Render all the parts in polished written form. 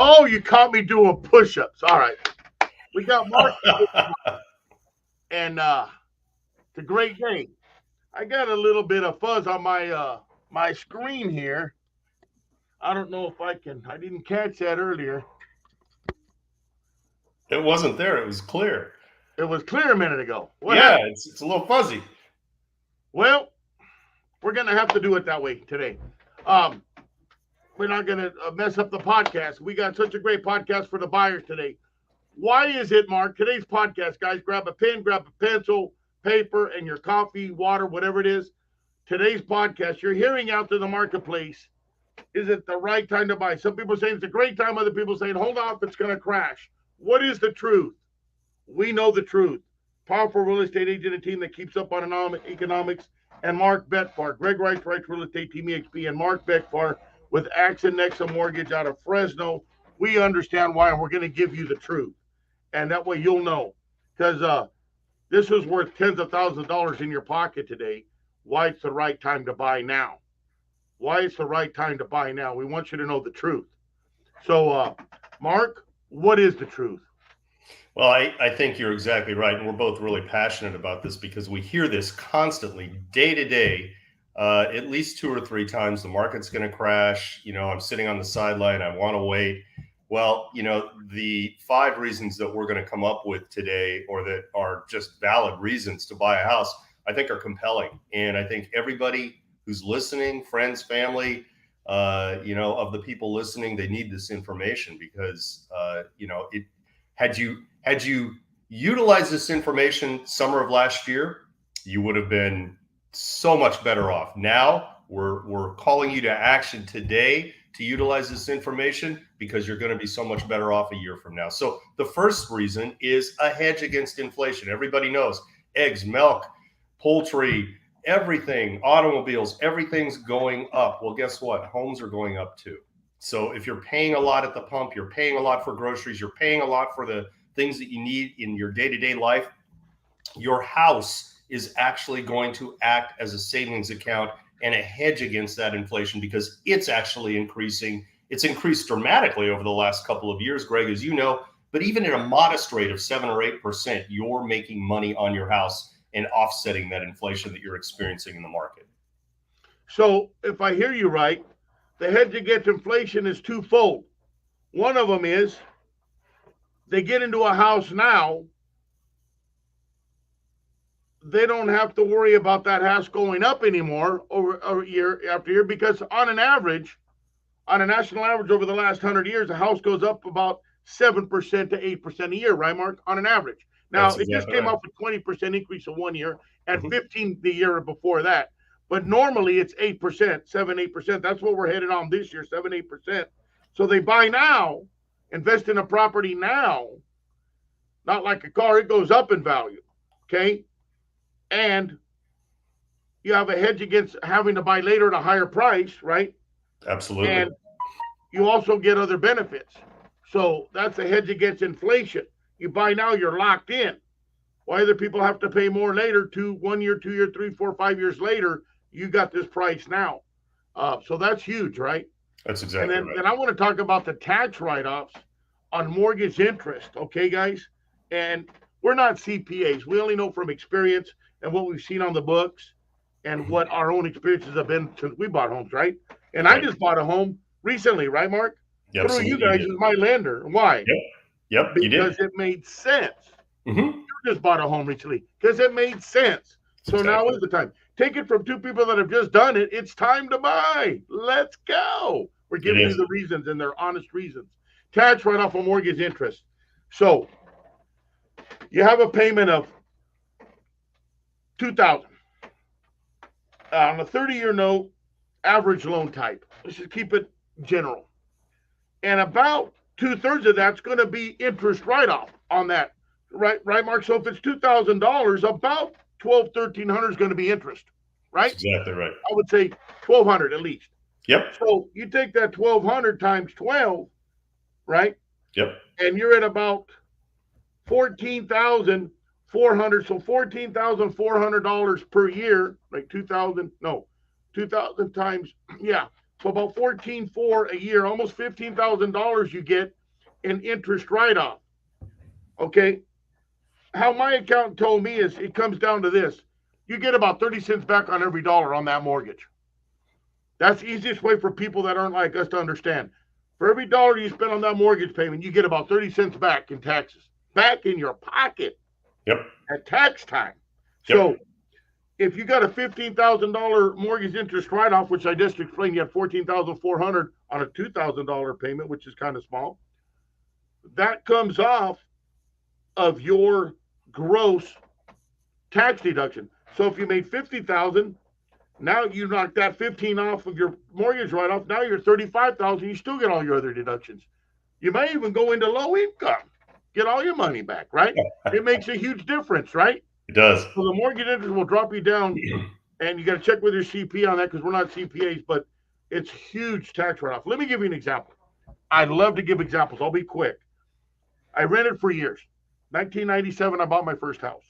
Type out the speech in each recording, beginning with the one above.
Oh, you caught me doing push-ups. All right. We got Mark and it's a great game. I got a little bit of fuzz on my screen here. I don't know if I didn't catch that earlier. It wasn't there. It was clear. It was clear a minute ago. What Yeah, happened? it's a little fuzzy. Well, we're gonna have to do it that way today. Um, we're not gonna mess up the podcast. We got such a great podcast for the buyers today. Why is it, Mark? Today's podcast, guys, grab a pen, grab a pencil, paper, and your coffee, water, whatever it is. Today's podcast, you're hearing out to the marketplace. Is it the right time to buy? Some people saying it's a great time. Other people saying, hold off, it's going to crash. What is the truth? We know the truth. Powerful real estate agent and team that keeps up on economics. And Mark Betfar, Greg Reitz Real Estate Team EXP, and Mark Betfar with Accent Nexa Mortgage out of Fresno. We understand why, and we're going to give you the truth. And that way you'll know. Because this is worth tens of thousands of dollars in your pocket today. Why it's the right time to buy now. Why it's the right time to buy now. We want you to know the truth. So, Mark, what is the truth? Well, I think you're exactly right. And we're both really passionate about this because we hear this constantly, day to day, at least 2 or 3 times. The market's going to crash. I'm sitting on the sideline. I want to wait. Well, the 5 reasons that we're going to come up with today, or that are just valid reasons to buy a house, I think are compelling. And I think everybody who's listening, friends, family, of the people listening, they need this information because, had you utilized this information summer of last year, you would have been so much better off. Now we're calling you to action today to utilize this information because you're going to be so much better off a year from now. So the first reason is a hedge against inflation. Everybody knows eggs, milk, poultry, everything, automobiles, everything's going up. Well, guess what? Homes are going up too. So if you're paying a lot at the pump, you're paying a lot for groceries, you're paying a lot for the things that you need in your day-to-day life, your house is actually going to act as a savings account and a hedge against that inflation because it's actually increasing. It's increased dramatically over the last couple of years, Greg, as you know, but even at a modest rate of 7 or 8%, you're making money on your house and offsetting that inflation that you're experiencing in the market. So if I hear you right, the hedge against inflation is twofold. One of them is they get into a house now, they don't have to worry about that house going up anymore over year after year because on an average, on a national average over the last 100 years, a house goes up about 7% to 8% a year, right, Mark? On an average. Now, it just came off a 20% increase in 1 year and 15 the year before that. But normally it's 8%, 7, 8%. That's what we're headed on this year, 7, 8%. So they buy now, invest in a property now, not like a car, it goes up in value. Okay. And you have a hedge against having to buy later at a higher price, right? Absolutely. And you also get other benefits. So that's a hedge against inflation. You buy now, you're locked in. Why other people have to pay more later, 1 year, 2 year, 3, 4, 5 years later, you got this price now. So that's huge, right? That's exactly right. Then I want to talk about the tax write-offs on mortgage interest, okay, guys? And we're not CPAs. We only know from experience and what we've seen on the books and what our own experiences have been since we bought homes, right? And right. I just bought a home recently, right, Mark? Yep, through you guys as my lender. Why? Yep, because you did. It made sense. Mm-hmm. You just bought a home recently because it made sense. So now is the time. Take it from 2 people that have just done it. It's time to buy. Let's go. We're giving you the reasons, and they're honest reasons. Tax write-off on mortgage interest. So you have a payment of $2,000 on a 30-year note, average loan type. Let's just keep it general. And about 2/3 of that's going to be interest write-off on that. Right, Mark? So if it's $2,000, about $1,200-1,300 is going to be interest, right? That's exactly right. I would say $1,200 at least. Yep. So you take that $1,200 times 12, right? Yep. And you're at about $14,400. So $14,400 per year, like 2,000 times, So about $14,400 a year, almost $15,000 you get in interest write-off. Okay. How my accountant told me is it comes down to this. You get about 30 cents back on every dollar on that mortgage. That's the easiest way for people that aren't like us to understand. For every dollar you spend on that mortgage payment, you get about 30 cents back in taxes, back in your pocket. Yep. At tax time. Yep. So if you got a $15,000 mortgage interest write-off, which I just explained, you had $14,400 on a $2,000 payment, which is kind of small. That comes off of your gross tax deduction. So if you made $50,000, now you knock that 15 off of your mortgage write-off. Now you're 35,000. You still get all your other deductions. You may even go into low income, get all your money back, right? It makes a huge difference, right? It does. So the mortgage interest will drop you down, and you got to check with your CPA on that because we're not CPAs, but it's huge tax write-off. Let me give you an example. I love to give examples. I'll be quick. I rented for years. 1997, I bought my first house.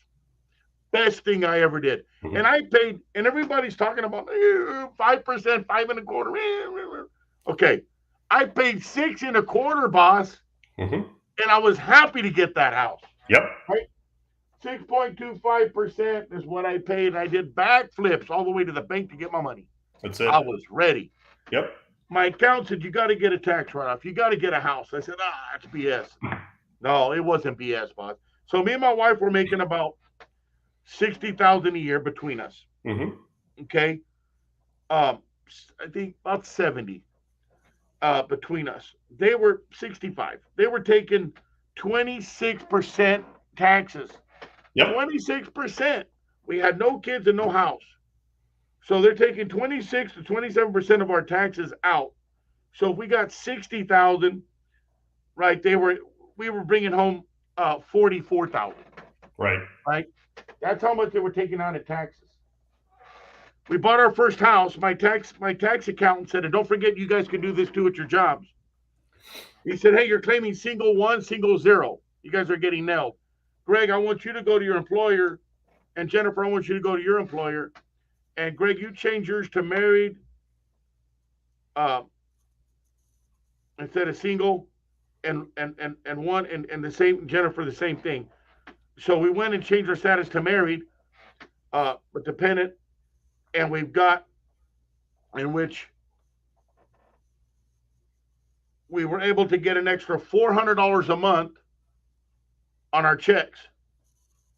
Best thing I ever did. Mm-hmm. And I paid, and everybody's talking about 5%, 5.25%. Okay. I paid 6.25%, boss. Mm-hmm. And I was happy to get that house. Yep. Right? 6.25% is what I paid. I did backflips all the way to the bank to get my money. That's it. I was ready. Yep. My accountant said, you got to get a tax write-off. You got to get a house. I said, that's BS. No, it wasn't BS, boss. So me and my wife were making about $60,000 a year between us. Mm-hmm. Okay. I think about 70 between us. They were 65. They were taking 26% taxes. Yep. 26%. We had no kids and no house. So they're taking 26 to 27% of our taxes out. So if we got 60,000, right, we were bringing home 44,000. Right. Right. That's how much they were taking out in taxes. We bought our first house. My tax accountant said, and don't forget, you guys can do this too at your jobs. He said, hey, you're claiming single 1, single 0. You guys are getting nailed. Greg, I want you to go to your employer. And Jennifer, I want you to go to your employer. And Greg, you change yours to married instead of single, and one, and the same, Jennifer, the same thing. So we went and changed our status to married, but dependent, and we've got in which we were able to get an extra $400 a month on our checks,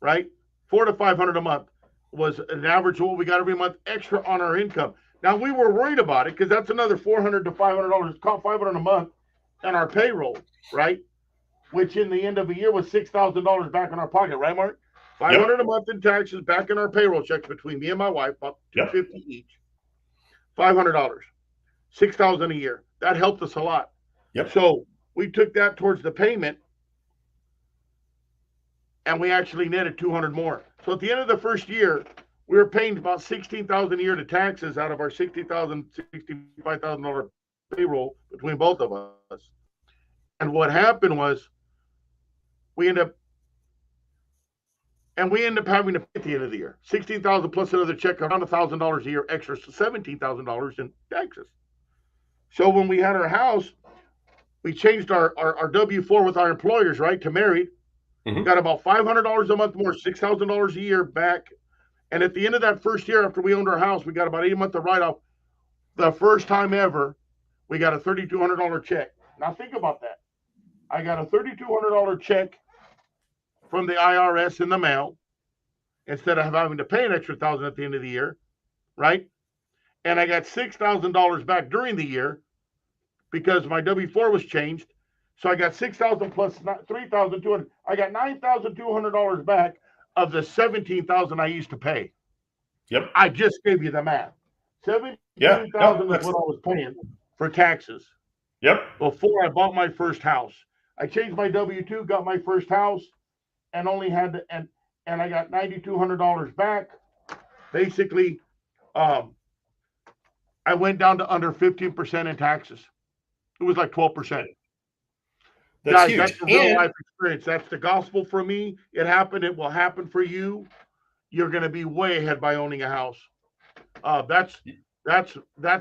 right? $400 to $500 a month was an average of what we got every month extra on our income. Now we were worried about it because that's another $400 to $500. It's called $500 a month on our payroll, right? Which in the end of the year was $6,000 back in our pocket, right, Mark? $500 a month in taxes back in our payroll checks between me and my wife, about $250 each. $500, $6,000 a year. That helped us a lot. Yep. So we took that towards the payment, and we actually netted $200 more. So at the end of the first year, we were paying about $16,000 a year to taxes out of our $60,000, $65,000 payroll between both of us. And what happened was we end up having to pay at the end of the year $16,000 plus another check around $1,000 a year extra, so $17,000 in taxes. So when we had our house, we changed our W-4 with our employers, right, to married. Mm-hmm. Got about $500 a month more, $6,000 a year back. And at the end of that first year after we owned our house, we got about 8 months of write-off. The first time ever, we got a $3,200 check. Now think about that. I got a $3,200 check from the IRS in the mail instead of having to pay an extra $1,000 at the end of the year, right? And I got $6,000 back during the year because my W-4 was changed. So I got $6,000 plus $3,200. I got $9,200 back of the $17,000 I used to pay. Yep. I just gave you the math. $17,000 is what I was paying for taxes. Yep. Before I bought my first house. I changed my W-2, got my first house, and only had to, and I got $9,200 back. Basically, I went down to under 15% in taxes. It was like 12%. Guys, that's a real life experience. That's the gospel for me. It happened. It will happen for you. You're going to be way ahead by owning a house. That's That's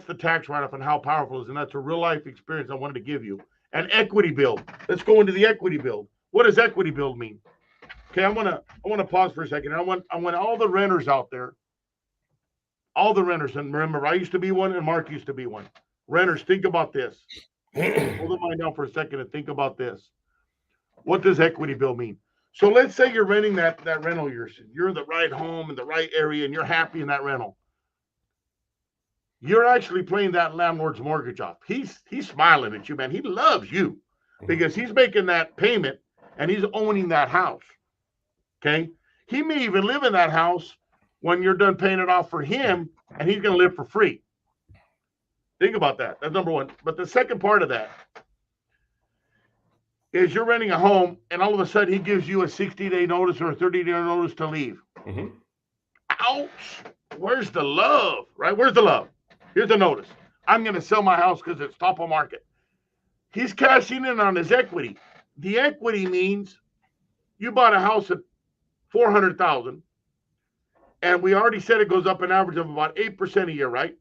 the tax write-off and how powerful it is, and that's a real life experience I wanted to give you. An equity build. Let's go into the equity build. What does equity build mean? Okay, I wanna pause for a second. I want all the renters out there, all the renters, and remember, I used to be one, and Mark used to be one. Renters, think about this. Hold the mind down for a second and think about this. What does equity build mean? So let's say you're renting that rental. You're in the right home in the right area, and you're happy in that rental. You're actually paying that landlord's mortgage off. He's smiling at you, man. He loves you because he's making that payment and he's owning that house. Okay. He may even live in that house when you're done paying it off for him, and he's going to live for free. Think about that. That's number one. But the second part of that is you're renting a home, and all of a sudden he gives you a 60-day notice or a 30-day notice to leave. Mm-hmm. Ouch. Where's the love, right? Where's the love? Here's the notice. I'm going to sell my house because it's top of market. He's cashing in on his equity. The equity means you bought a house at $400,000, and we already said it goes up an average of about 8% a year, right?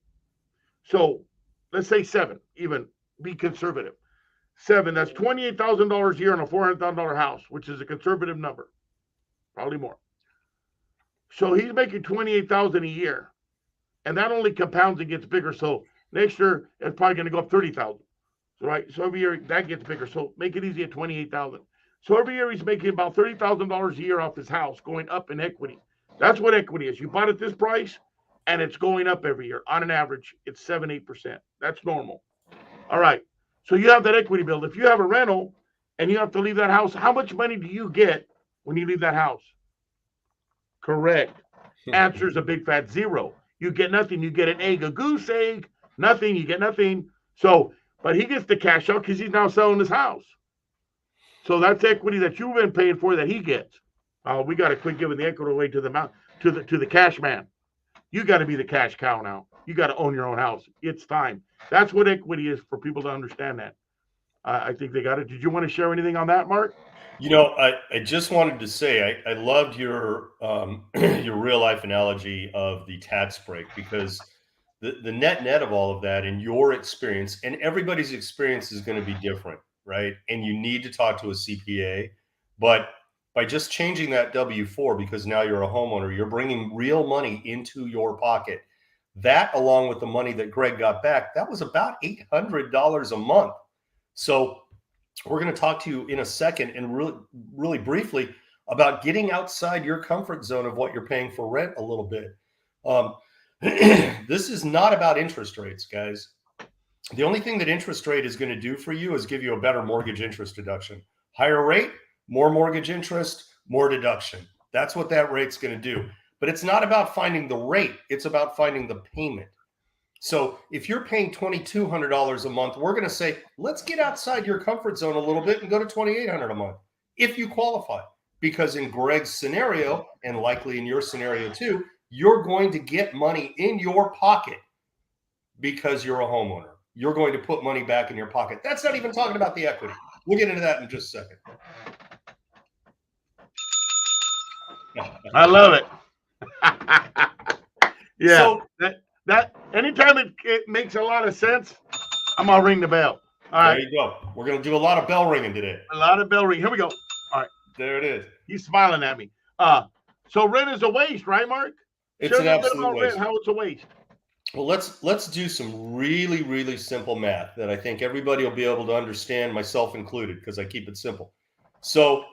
So let's say 7, even be conservative. 7, that's $28,000 a year on a $400,000 house, which is a conservative number, probably more. So he's making $28,000 a year, and that only compounds and gets bigger. So next year it's probably going to go up $30,000, right? So every year that gets bigger. So make it easy at $28,000. So every year he's making about $30,000 a year off his house, going up in equity. That's what equity is. You bought at this price, and it's going up every year. On an average, it's 7-8%. That's normal. All right. So you have that equity build. If you have a rental and you have to leave that house, how much money do you get when you leave that house? Correct. Answer is a big fat 0. You get nothing. You get an egg, a goose egg, nothing. You get nothing. So, but he gets the cash out because he's now selling his house. So that's equity that you've been paying for that he gets. We got to quit giving the equity away to the cash man. You got to be the cash cow now. You got to own your own house. It's time. That's what equity is for people to understand that. I think they got it. Did you want to share anything on that, Mark? You know, I just wanted to say I loved your your real life analogy of the tax break, because the net of all of that in your experience, and everybody's experience is going to be different, right? And you need to talk to a CPA, but by just changing that W-4, because now you're a homeowner, you're bringing real money into your pocket. That, along with the money that Greg got back, that was about $800 a month. So we're going to talk to you in a second and really briefly about getting outside your comfort zone of what you're paying for rent a little bit. This is not about interest rates, guys. The only thing that interest rate is going to do for you is give you a better mortgage interest deduction. Higher rate, more mortgage interest, more deduction. That's what that rate's going to do. But it's not about finding the rate. It's about finding the payment. So if you're paying $2,200 a month, we're going to say, let's get outside your comfort zone a little bit and go to $2,800 a month if you qualify. Because in Greg's scenario, and likely in your scenario too, you're going to get money in your pocket because you're a homeowner. You're going to put money back in your pocket. That's not even talking about the equity. We'll get into that in just a second. I love it. Yeah. So, that anytime it makes a lot of sense, I'm gonna ring the bell. All right. There you go. We're gonna do a lot of bell ringing today. A lot of bell ringing. Here we go. All right. There it is. He's smiling at me. So rent is a waste, right, Mark? It's an absolute waste. Rent, how it's a waste. Well, let's do some really, really simple math that I think everybody will be able to understand, myself included, because I keep it simple. So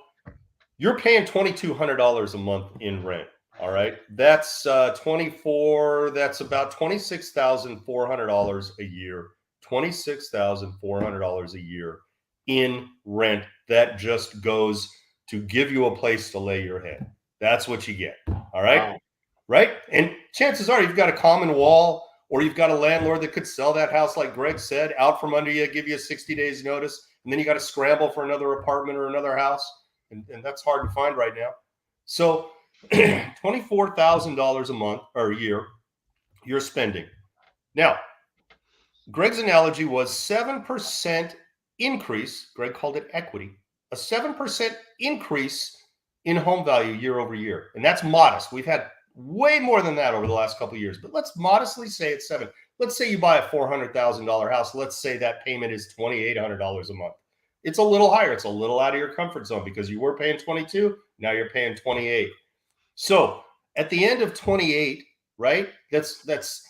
you're paying $2,200 a month in rent. All right. That's 24. That's about $26,400 a year. $26,400 a year in rent. That just goes to give you a place to lay your head. That's what you get. All right. Wow. Right. And chances are you've got a common wall, or you've got a landlord that could sell that house, like Greg said, out from under you, give you a 60 days notice, and then you got to scramble for another apartment or another house. And that's hard to find right now. So $24,000 a month or a year you're spending. Now, Greg's analogy was 7% increase. Greg called it equity. A 7% increase in home value year over year. And that's modest. We've had way more than that over the last couple of years, but let's modestly say it's 7. Let's say you buy a $400,000 house. Let's say that payment is $2,800 a month. It's a little higher. It's a little out of your comfort zone because you were paying 22. Now you're paying 28. So at the end of 28, right? That's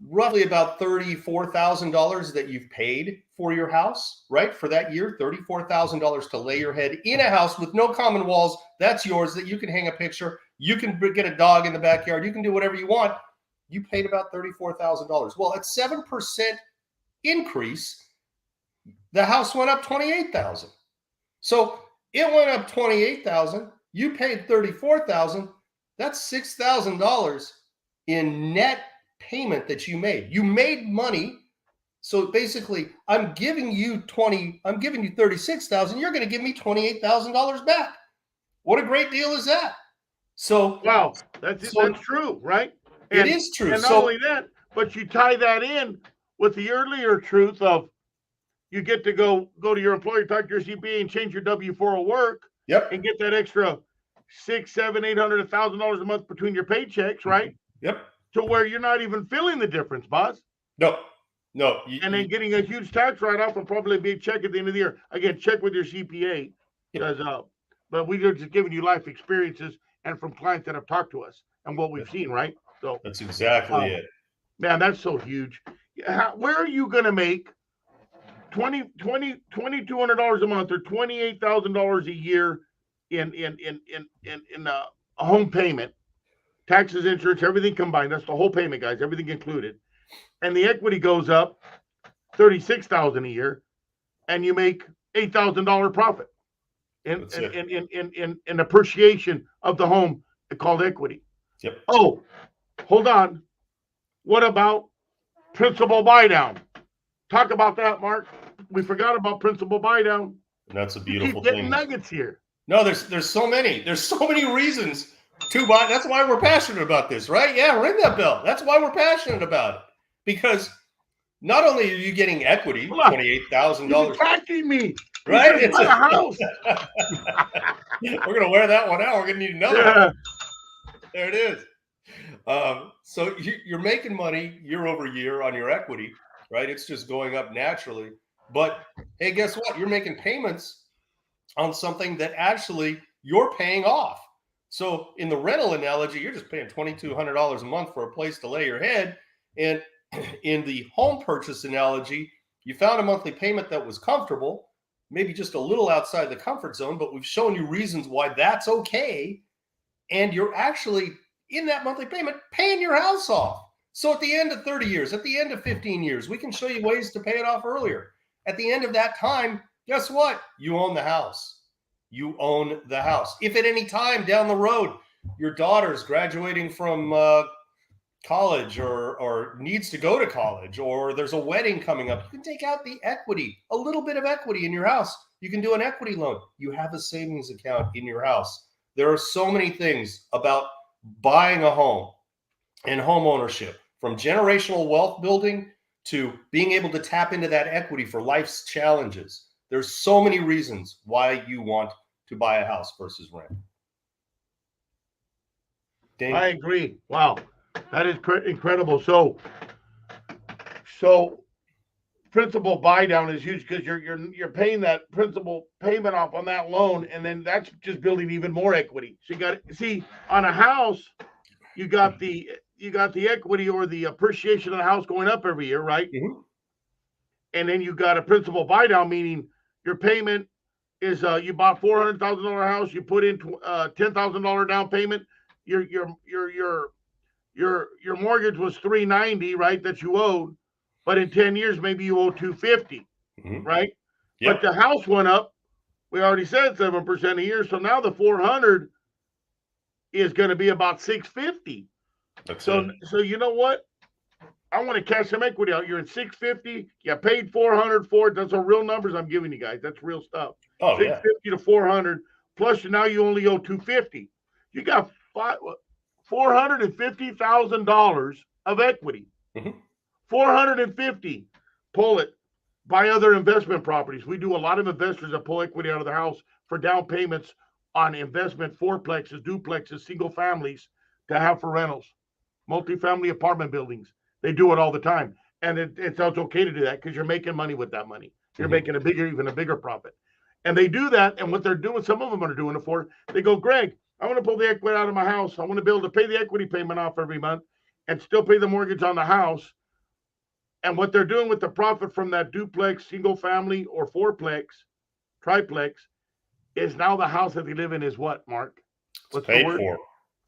roughly about $34,000 that you've paid for your house, right? For that year, $34,000 to lay your head in a house with no common walls. That's yours, that you can hang a picture. You can get a dog in the backyard. You can do whatever you want. You paid about $34,000. Well, at 7% increase, the house went up $28,000. So it went up $28,000. You paid $34,000. That's $6,000 in net payment that you made. You made money. So basically, I'm giving you $36,000. You're going to give me $28,000 back. What a great deal is that? So wow, that's true, right? It is true. And not only that, but you tie that in with the earlier truth of you get to go to your employer, talk to your CPA, and change your W-4 at work. Yep. And get that extra $600, $700, $800, $1,000 a month between your paychecks, right? Yep. To where you're not even feeling the difference, boss. No. And then getting a huge tax write-off and probably a big check at the end of the year. Again, check with your CPA. Because, but we are just giving you life experiences and from clients that have talked to us and what we've seen, right? So that's exactly it. Man, that's so huge. Where are you going to make $2,200 a month or $28,000 a year in a home payment, taxes, insurance, everything combined? That's the whole payment, guys, everything included. And the equity goes up $36,000 a year, and you make $8,000 profit in appreciation of the home called equity. Yep. Oh, hold on. What about principal buy down? Talk about that, Mark. We forgot about principal buy down. And that's a beautiful thing. Getting thing. Nuggets here. No, there's so many. There's so many reasons to buy. That's why we're passionate about this, right? Yeah, ring that bell. That's why we're passionate about it. Because not only are you getting equity, $28,000. Attacking me, right? It's a house. We're gonna wear that one out. We're gonna need another one. There it is. So you're making money year over year on your equity, right? It's just going up naturally. But hey, guess what? You're making payments on something that actually you're paying off. So in the rental analogy, you're just paying $2,200 a month for a place to lay your head. And in the home purchase analogy, you found a monthly payment that was comfortable, maybe just a little outside the comfort zone, but we've shown you reasons why that's okay. And you're actually in that monthly payment paying your house off. So at the end of 30 years, at the end of 15 years, we can show you ways to pay it off earlier. At the end of that time, guess what? You own the house. You own the house. If at any time down the road, your daughter's graduating from college or needs to go to college, or there's a wedding coming up, you can take out the equity, a little bit of equity in your house. You can do an equity loan. You have a savings account in your house. There are so many things about buying a home and home ownership, from generational wealth building to being able to tap into that equity for life's challenges. There's so many reasons why you want to buy a house versus rent. Dave? I agree. Wow, that is incredible. So principal buy down is huge because you're paying that principal payment off on that loan, and then that's just building even more equity. So you got to see on a house, you got the equity or the appreciation of the house going up every year, right? Mm-hmm. And then you got a principal buy down, meaning your payment is you bought $400,000 house, you put in $10,000 down payment. Your mortgage was $390, right? That you owed, but in 10 years maybe you owe $250, mm-hmm. right? Yep. But the house went up. We already said 7% a year, so now the 400 is going to be about $650. So you know what? I want to cash some equity out. You're at $650. You paid $400 for it. That's all real numbers I'm giving you guys. That's real stuff. Oh, $650 to $400. Plus, now you only owe $250. You got $450,000 of equity. Mm-hmm. $450. Pull it. Buy other investment properties. We do a lot of investors that pull equity out of their house for down payments on investment fourplexes, duplexes, single families to have for rentals, multifamily apartment buildings. They do it all the time. And it's okay to do that because you're making money with that money. You're Mhm. making even a bigger profit. And they do that. And what they're doing, some of them are doing it for, they go, Greg, I want to pull the equity out of my house. I want to be able to pay the equity payment off every month and still pay the mortgage on the house. And what they're doing with the profit from that duplex, single family, or fourplex, triplex, is now the house that they live in is what, Mark? It's What's the paid word? for.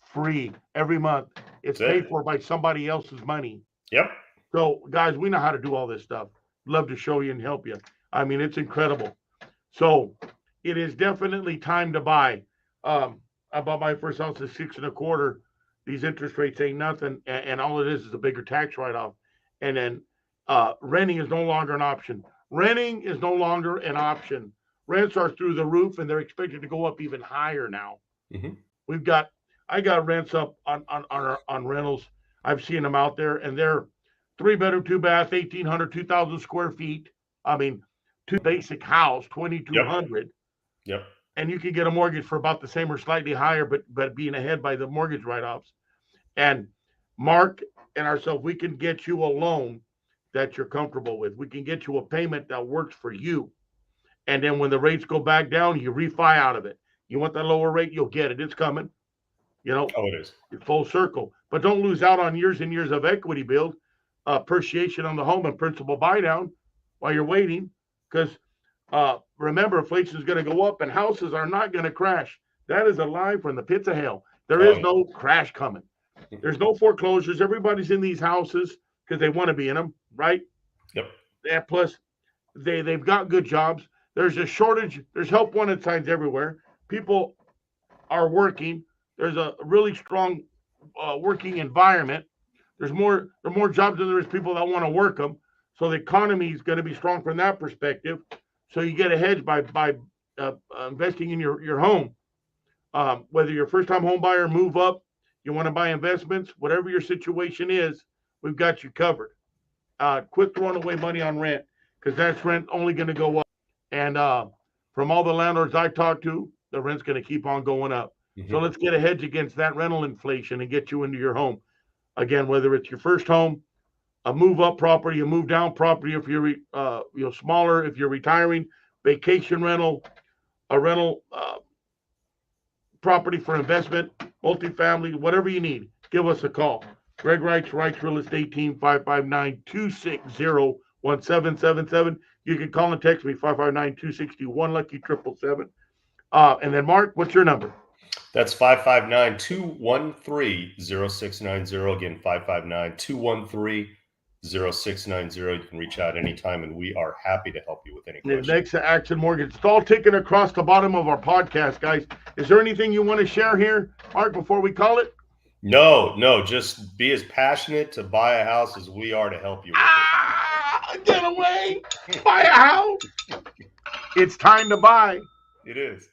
Free every month. It's That's paid it. for by somebody else's money. Yep. So, guys, we know how to do all this stuff. Love to show you and help you. I mean, it's incredible. So, it is definitely time to buy. I bought my first house at 6.25. These interest rates ain't nothing, and all it is a bigger tax write-off. And then renting is no longer an option. Renting is no longer an option. Rents are through the roof, and they're expected to go up even higher now. Mm-hmm. I got rents up on rentals. I've seen them out there, and they're 3 bedroom, 2 bath, 1,800, 2,000 square feet. I mean, two basic house, 2,200, Yep. and you can get a mortgage for about the same or slightly higher, but being ahead by the mortgage write-offs. And Mark and ourselves, we can get you a loan that you're comfortable with. We can get you a payment that works for you. And then when the rates go back down, you refi out of it. You want that lower rate, you'll get it. It's coming. You know, Oh, it is. full circle. But don't lose out on years and years of equity build, appreciation on the home and principal buy down while you're waiting. Because remember, inflation is going to go up and houses are not going to crash. That is a lie from the pits of hell. There is no crash coming. There's no foreclosures. Everybody's in these houses because they want to be in them, right? Yep. And plus, they've got good jobs. There's a shortage. There's help wanted signs everywhere. People are working. There's a really strong working environment. There are more jobs than there is people that want to work them. So the economy is going to be strong from that perspective. So you get a hedge by investing in your home. Whether you're a first time home buyer, move up, you want to buy investments, whatever your situation is, we've got you covered. Quit throwing away money on rent because that's rent only going to go up. And from all the landlords I talk to, the rent's going to keep on going up. Mm-hmm. So let's get a hedge against that rental inflation and get you into your home. Again, whether it's your first home, a move up property, a move down property, if you're smaller, if you're retiring, vacation rental, a rental property for investment, multifamily, whatever you need, give us a call. Greg Reitz Real Estate Team, 559-260-1777. You can call and text me, 559-261, lucky 777. And then Mark, what's your number? That's 559-213-0690. Again, 559-213-0690. You can reach out anytime, and we are happy to help you with any questions. Next to Action Mortgage. It's all ticking across the bottom of our podcast, guys. Is there anything you want to share here, Mark, before we call it? No. Just be as passionate to buy a house as we are to help you with it. Get away. Buy a house. It's time to buy. It is.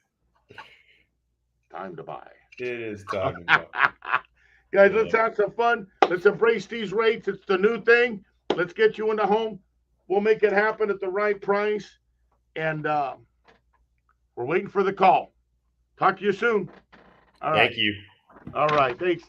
Time to buy. It is time to buy. Guys, let's have some fun. Let's embrace these rates. It's the new thing. Let's get you into home. We'll make it happen at the right price. And we're waiting for the call. Talk to you soon. Thank you. All right. Thanks.